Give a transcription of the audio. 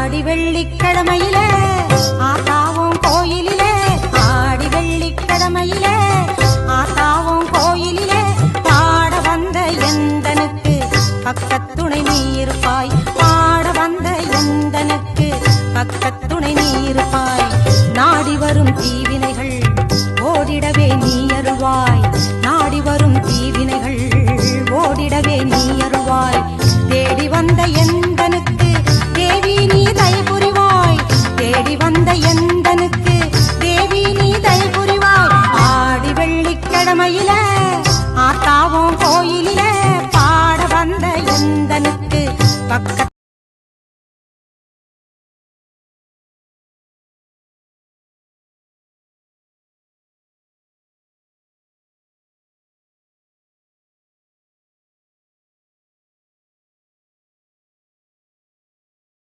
ஆடி வெள்ளிக்கிழமையிலே ஆத்தாவும் கோயிலிலே ஆடி வெள்ளிக்கிழமையிலே ஆத்தாவும் கோயிலிலே பாட வந்த எந்தனுக்கு பக்கத்துணை நீ இருப்பாய் பாட வந்த எந்தனுக்கு பக்கத்து